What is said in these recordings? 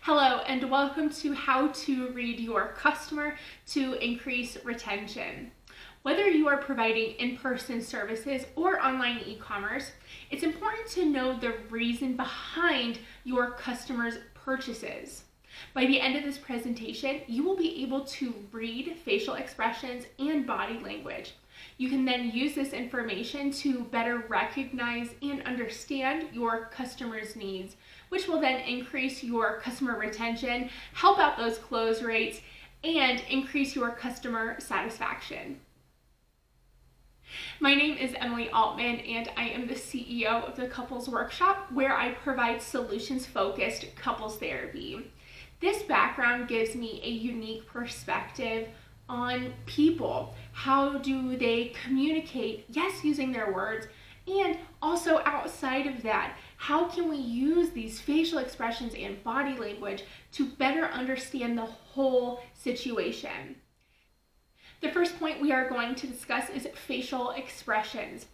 Hello and welcome to how to read your customer to increase retention. Whether you are providing in-person services or online e-commerce, it's important to know the reason behind your customers' purchases. By the end of this presentation, you will be able to read facial expressions and body language. You can then use this information to better recognize and understand your customers' needs, which will then increase your customer retention, help out those close rates, and increase your customer satisfaction. My name is Emily Altman, and I am the CEO of the Couples Workshop, where I provide solutions-focused couples therapy. This background gives me a unique perspective on people. How do they communicate? Yes, using their words, and also outside of that, how can we use these facial expressions and body language to better understand the whole situation? The first point we are going to discuss is facial expressions.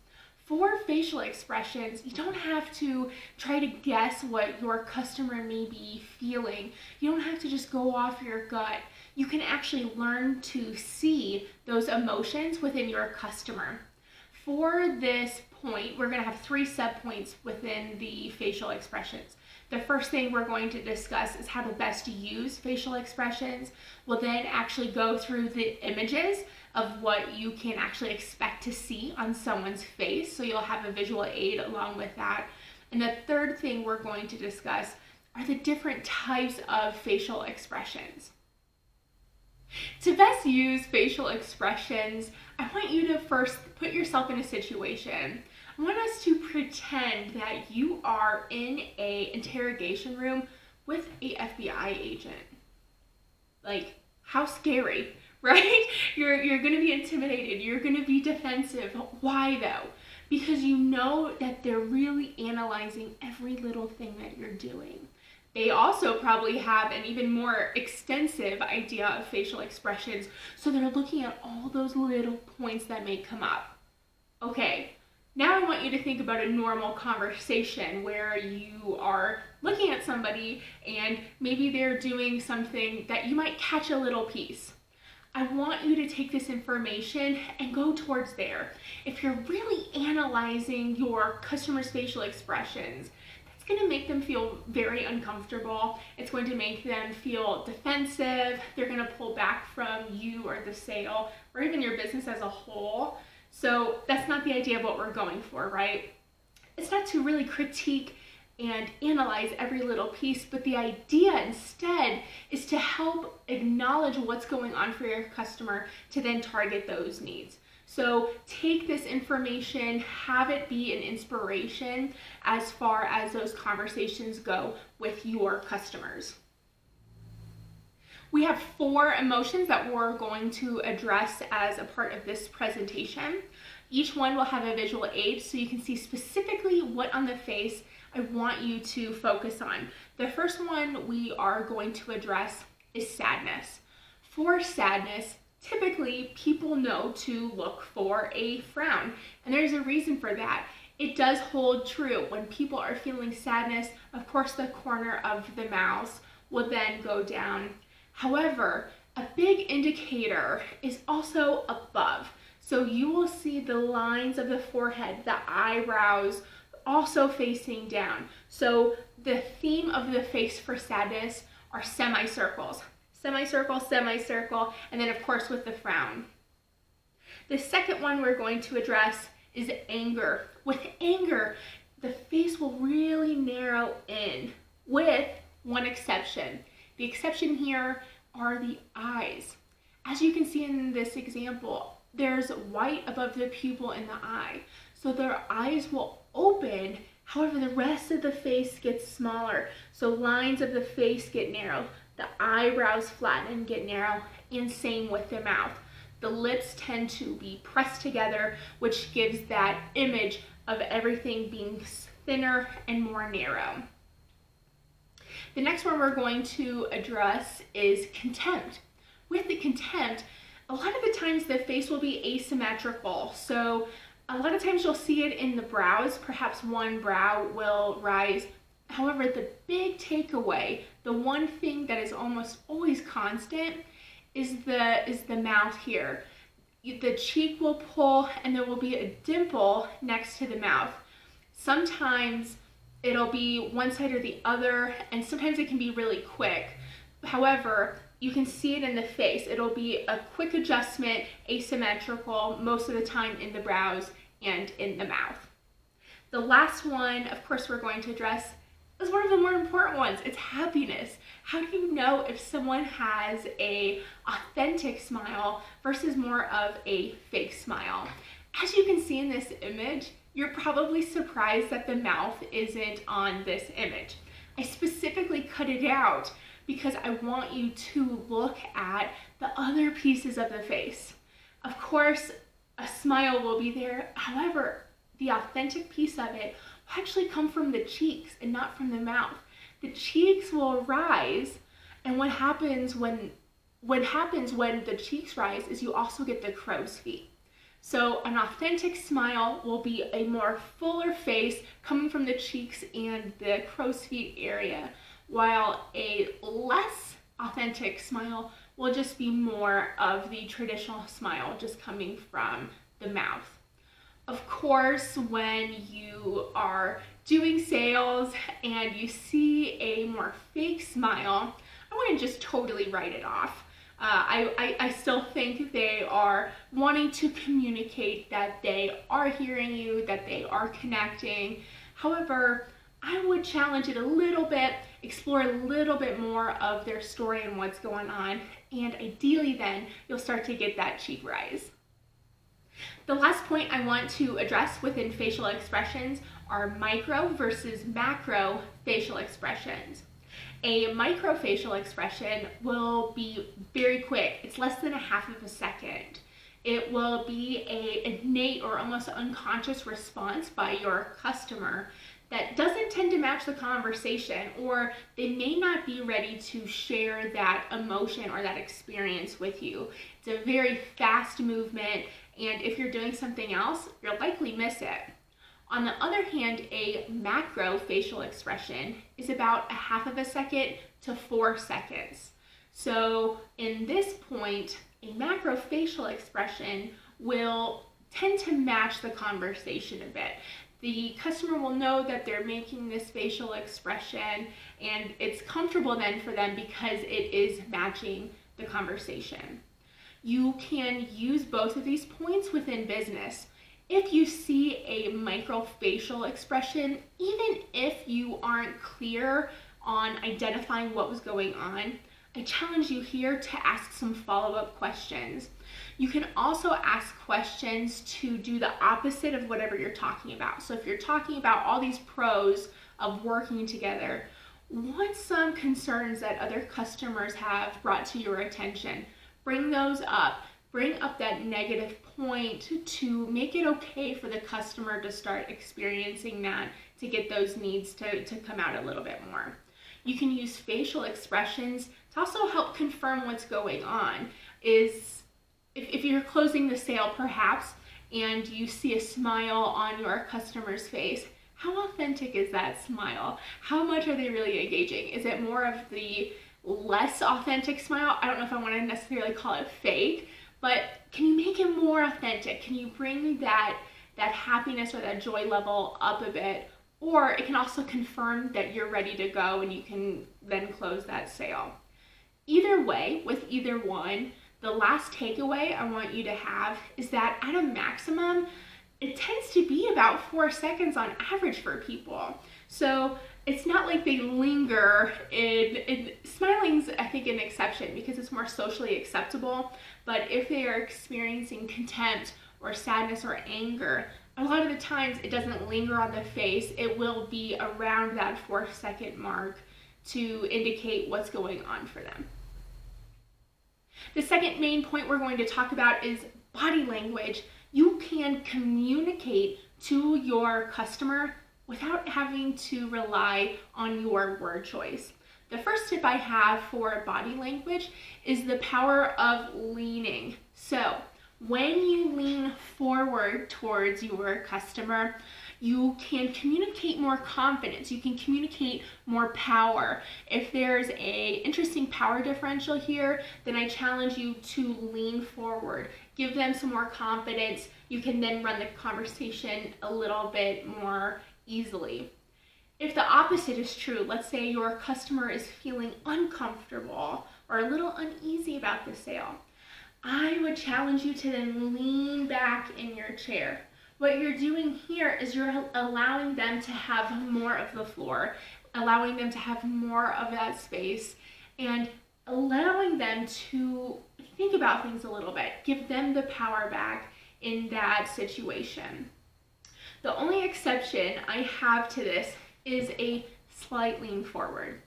For facial expressions, you don't have to try to guess what your customer may be feeling. You don't have to just go off your gut. You can actually learn to see those emotions within your customer. For this point, we're going to have 3 subpoints within the facial expressions. The first thing we're going to discuss is how to best use facial expressions. We'll then actually go through the images of what you can actually expect to see on someone's face, so you'll have a visual aid along with that. And the third thing we're going to discuss are the different types of facial expressions. To best use facial expressions, I want you to first put yourself in a situation. I want us to pretend that you are in an interrogation room with a FBI agent. Like, how scary, right? You're going to be intimidated. You're going to be defensive. Why though? Because you know that they're really analyzing every little thing that you're doing. They also probably have an even more extensive idea of facial expressions, so they're looking at all those little points that may come up. Okay, now I want you to think about a normal conversation where you are looking at somebody and maybe they're doing something that you might catch a little piece. I want you to take this information and go towards there. If you're really analyzing your customer's facial expressions, it's going to make them feel very uncomfortable. It's going to make them feel defensive. They're going to pull back from you or the sale or even your business as a whole. So that's not the idea of what we're going for, right? It's not to really critique and analyze every little piece, but the idea instead is to help acknowledge what's going on for your customer to then target those needs. So take this information, have it be an inspiration as far as those conversations go with your customers. We have 4 emotions that we're going to address as a part of this presentation. Each one will have a visual aid so you can see specifically what on the face I want you to focus on. The first one we are going to address is sadness. For sadness, typically people know to look for a frown, and there's a reason for that. It does hold true. When people are feeling sadness, of course the corner of the mouth will then go down. However, a big indicator is also above. So you will see the lines of the forehead, the eyebrows also facing down. So the theme of the face for sadness are semicircles. Semicircle, semicircle, and then of course with the frown. The second one we're going to address is anger. With anger, the face will really narrow in, with one exception. The exception here are the eyes. As you can see in this example, there's white above the pupil in the eye. So their eyes will open, however the rest of the face gets smaller. So lines of the face get narrow. The eyebrows flatten and get narrow, and same with the mouth. The lips tend to be pressed together, which gives that image of everything being thinner and more narrow. The next one we're going to address is contempt. With the contempt, a lot of the times the face will be asymmetrical. So a lot of times you'll see it in the brows. Perhaps one brow will rise However, the big takeaway, the one thing that is almost always constant, is the mouth here. The cheek will pull and there will be a dimple next to the mouth. Sometimes it'll be one side or the other, and sometimes it can be really quick. However, you can see it in the face. It'll be a quick adjustment, asymmetrical, most of the time in the brows and in the mouth. The last one, of course, we're going to address is one of the more important ones. It's happiness. How do you know if someone has a authentic smile versus more of a fake smile? As you can see in this image, you're probably surprised that the mouth isn't on this image. I specifically cut it out because I want you to look at the other pieces of the face. Of course, a smile will be there. However, the authentic piece of it will actually come from the cheeks and not from the mouth. The cheeks will rise, and what happens when the cheeks rise is you also get the crow's feet. So an authentic smile will be a more fuller face coming from the cheeks and the crow's feet area, while a less authentic smile will just be more of the traditional smile just coming from the mouth. Of course, when you are doing sales and you see a more fake smile, I wouldn't just totally write it off. I still think they are wanting to communicate that they are hearing you, that they are connecting. However, I would challenge it a little bit, explore a little bit more of their story and what's going on, and ideally then you'll start to get that cheek rise. The last point I want to address within facial expressions are micro versus macro facial expressions. A micro facial expression will be very quick. It's less than a half of a second. It will be an innate or almost unconscious response by your customer that doesn't tend to match the conversation, or they may not be ready to share that emotion or that experience with you. It's a very fast movement, and if you're doing something else, you'll likely miss it. On the other hand, a macro facial expression is about a half of a second to 4 seconds. So in this point, a macro facial expression will tend to match the conversation a bit. The customer will know that they're making this facial expression, and it's comfortable then for them because it is matching the conversation. You can use both of these points within business. If you see a micro facial expression, even if you aren't clear on identifying what was going on, I challenge you here to ask some follow-up questions. You can also ask questions to do the opposite of whatever you're talking about. So if you're talking about all these pros of working together, what's some concerns that other customers have brought to your attention? Bring those up. Bring up that negative point to make it okay for the customer to start experiencing that, to get those needs to come out a little bit more. You can use facial expressions to also help confirm what's going on. If you're closing the sale perhaps and you see a smile on your customer's face, how authentic is that smile? How much are they really engaging? Is it more of the less authentic smile? I don't know if I want to necessarily call it fake, but can you make it more authentic? Can you bring that happiness or that joy level up a bit? Or it can also confirm that you're ready to go and you can then close that sale. Either way, with either one, the last takeaway I want you to have is that at a maximum, it tends to be about 4 seconds on average for people. So it's not like they linger in smiling's, I think, an exception because it's more socially acceptable. But if they are experiencing contempt or sadness or anger, a lot of the times it doesn't linger on the face. It will be around that 4-second mark to indicate what's going on for them. The second main point we're going to talk about is body language. You can communicate to your customer without having to rely on your word choice. The first tip I have for body language is the power of leaning. So when you lean forward towards your customer, You can communicate more confidence. You can communicate more power. If there's a interesting power differential here, then I challenge you to lean forward. Give them some more confidence. You can then run the conversation a little bit more easily. If the opposite is true, let's say your customer is feeling uncomfortable or a little uneasy about the sale, I would challenge you to then lean back in your chair. What you're doing here is you're allowing them to have more of the floor, allowing them to have more of that space, and allowing them to think about things a little bit. Give them the power back in that situation. The only exception I have to this is a slight lean forward.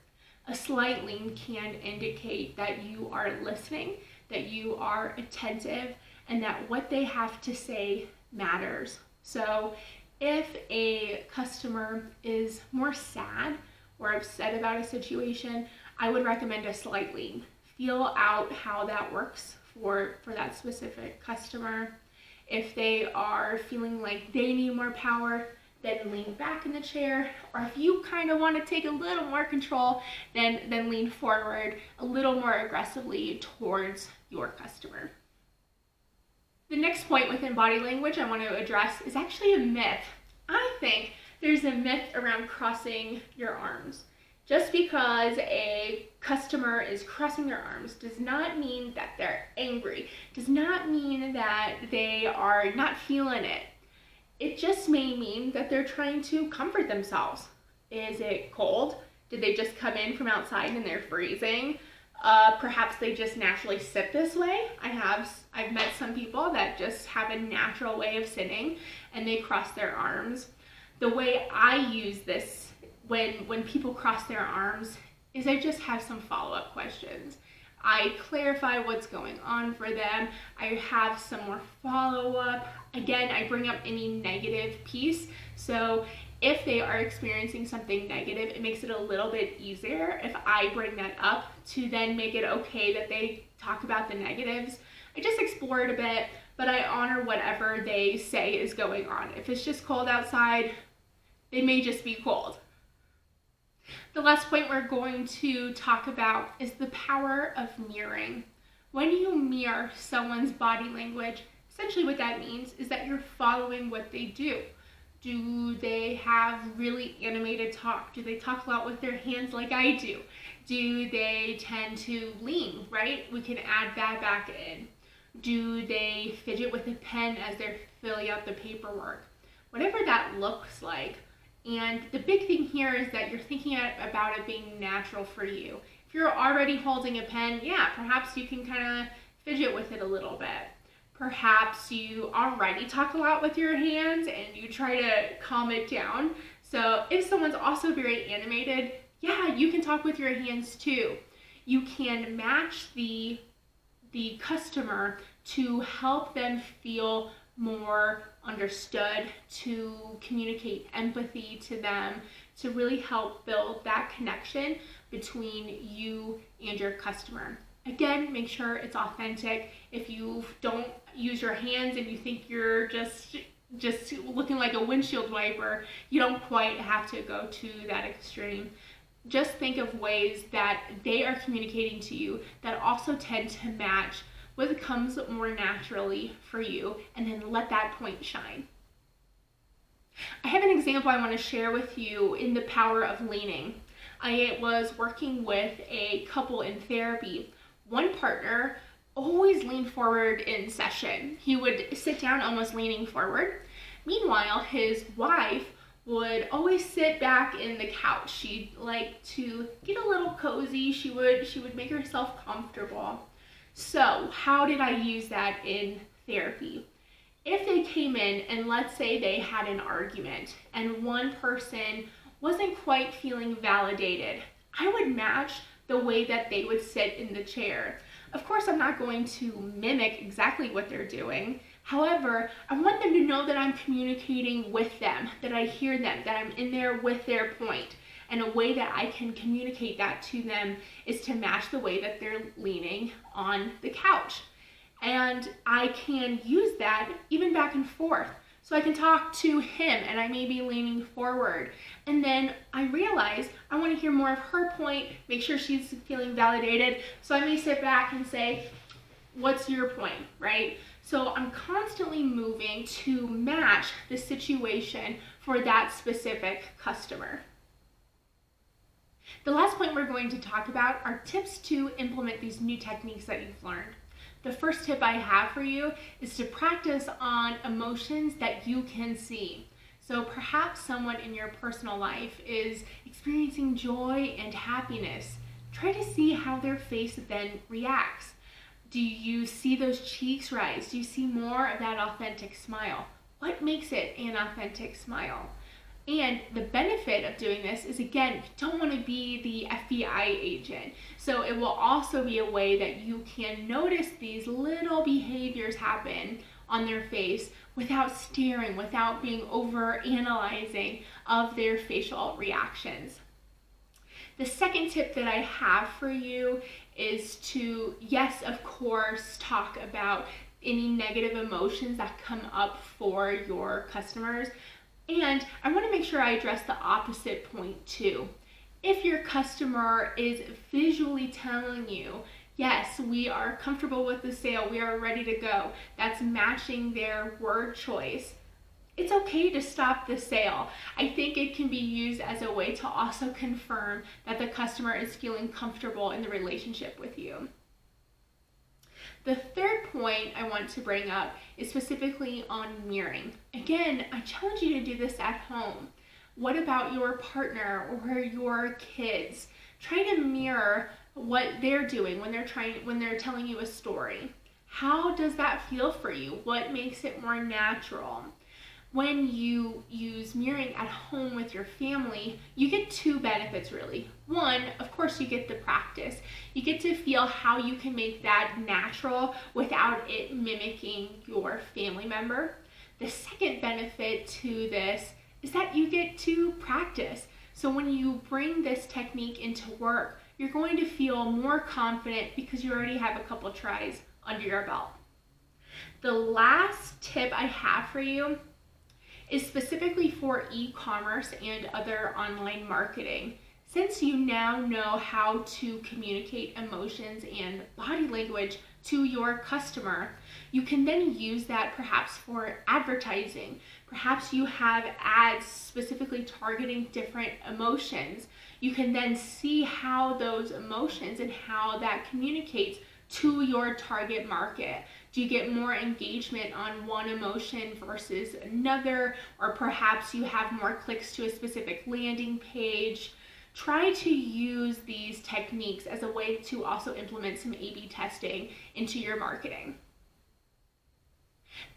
A slight lean can indicate that you are listening, that you are attentive, and that what they have to say matters. So if a customer is more sad or upset about a situation, I would recommend a slight lean. Feel out how that works for that specific customer. If they are feeling like they need more power, then lean back in the chair. Or if you kind of want to take a little more control, then lean forward a little more aggressively towards your customer. The next point within body language I want to address is actually a myth. I think there's a myth around crossing your arms. Just because a customer is crossing their arms does not mean that they're angry, does not mean that they are not feeling it. It just may mean that they're trying to comfort themselves. Is it cold? Did they just come in from outside and they're freezing? Perhaps they just naturally sit this way. I've met some people that just have a natural way of sitting and they cross their arms. The way I use this when people cross their arms is I just have some follow-up questions. I clarify what's going on for them. I have some more follow-up. Again, I bring up any negative piece. So if they are experiencing something negative, it makes it a little bit easier if I bring that up to then make it okay that they talk about the negatives. I just explore it a bit, but I honor whatever they say is going on. If it's just cold outside, it may just be cold. The last point we're going to talk about is the power of mirroring. When you mirror someone's body language, essentially what that means is that you're following what they do. Do they have really animated talk? Do they talk a lot with their hands like I do? Do they tend to lean, right? We can add that back in. Do they fidget with a pen as they're filling out the paperwork? Whatever that looks like. And the big thing here is that you're thinking about it being natural for you. If you're already holding a pen, yeah, perhaps you can kind of fidget with it a little bit. Perhaps you already talk a lot with your hands and you try to calm it down. So if someone's also very animated, yeah, you can talk with your hands too. You can match the customer to help them feel more understood, to communicate empathy to them, to really help build that connection between you and your customer. Again, make sure it's authentic. If you don't use your hands and you think you're just looking like a windshield wiper, you don't quite have to go to that extreme. Just think of ways that they are communicating to you that also tend to match what comes more naturally for you, and then let that point shine. I have an example I want to share with you in the power of leaning. I was working with a couple in therapy. One partner always leaned forward in session. He would sit down almost leaning forward. Meanwhile, his wife would always sit back in the couch. She'd like to get a little cozy. She would make herself comfortable. So how did I use that in therapy? If they came in and let's say they had an argument and one person wasn't quite feeling validated, I would match the way that they would sit in the chair. Of course, I'm not going to mimic exactly what they're doing. However, I want them to know that I'm communicating with them, that I hear them, that I'm in there with their point. And a way that I can communicate that to them is to match the way that they're leaning on the couch. And I can use that even back and forth. So I can talk to him and I may be leaning forward. And then I realize I want to hear more of her point, make sure she's feeling validated. So I may sit back and say, what's your point, right? So I'm constantly moving to match the situation for that specific customer. The last point we're going to talk about are tips to implement these new techniques that you've learned. The first tip I have for you is to practice on emotions that you can see. So perhaps someone in your personal life is experiencing joy and happiness. Try to see how their face then reacts. Do you see those cheeks rise? Do you see more of that authentic smile? What makes it an authentic smile? And the benefit of doing this is, again, you don't want to be the FBI agent. So it will also be a way that you can notice these little behaviors happen on their face without staring, without being over analyzing of their facial reactions. The second tip that I have for you is to, yes, of course, talk about any negative emotions that come up for your customers. And I want to make sure I address the opposite point too. If your customer is visually telling you, yes, we are comfortable with the sale, we are ready to go, that's matching their word choice, it's okay to stop the sale. I think it can be used as a way to also confirm that the customer is feeling comfortable in the relationship with you. The third point I want to bring up is specifically on mirroring. Again, I challenge you to do this at home. What about your partner or your kids? Try to mirror what they're doing when they're telling you a story. How does that feel for you? What makes it more natural? When you use mirroring at home with your family, you get two benefits really. One, of course, you get the practice. You get to feel how you can make that natural without it mimicking your family member. The second benefit to this is that you get to practice. So when you bring this technique into work, you're going to feel more confident because you already have a couple tries under your belt. The last tip I have for you is specifically for e-commerce and other online marketing. Since you now know how to communicate emotions and body language to your customer, you can then use that perhaps for advertising. Perhaps you have ads specifically targeting different emotions. You can then see how those emotions and how that communicates to your target market. Do you get more engagement on one emotion versus another? Or perhaps you have more clicks to a specific landing page. Try to use these techniques as a way to also implement some A/B testing into your marketing.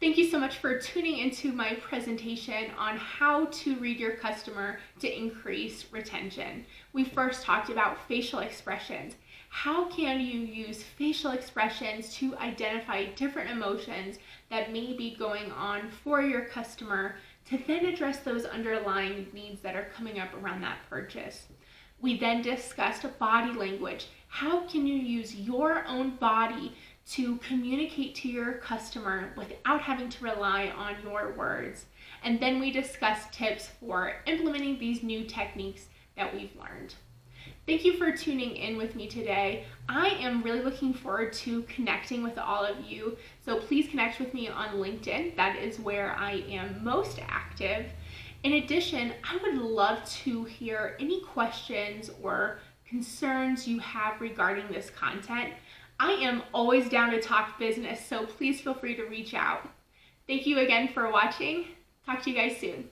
Thank you so much for tuning into my presentation on how to read your customer to increase retention. We first talked about facial expressions. How can you use facial expressions to identify different emotions that may be going on for your customer to then address those underlying needs that are coming up around that purchase? We then discussed body language. How can you use your own body to communicate to your customer without having to rely on your words? And then we discussed tips for implementing these new techniques that we've learned. Thank you for tuning in with me today. I am really looking forward to connecting with all of you. So please connect with me on LinkedIn. That is where I am most active. In addition, I would love to hear any questions or concerns you have regarding this content. I am always down to talk business, so please feel free to reach out. Thank you again for watching. Talk to you guys soon.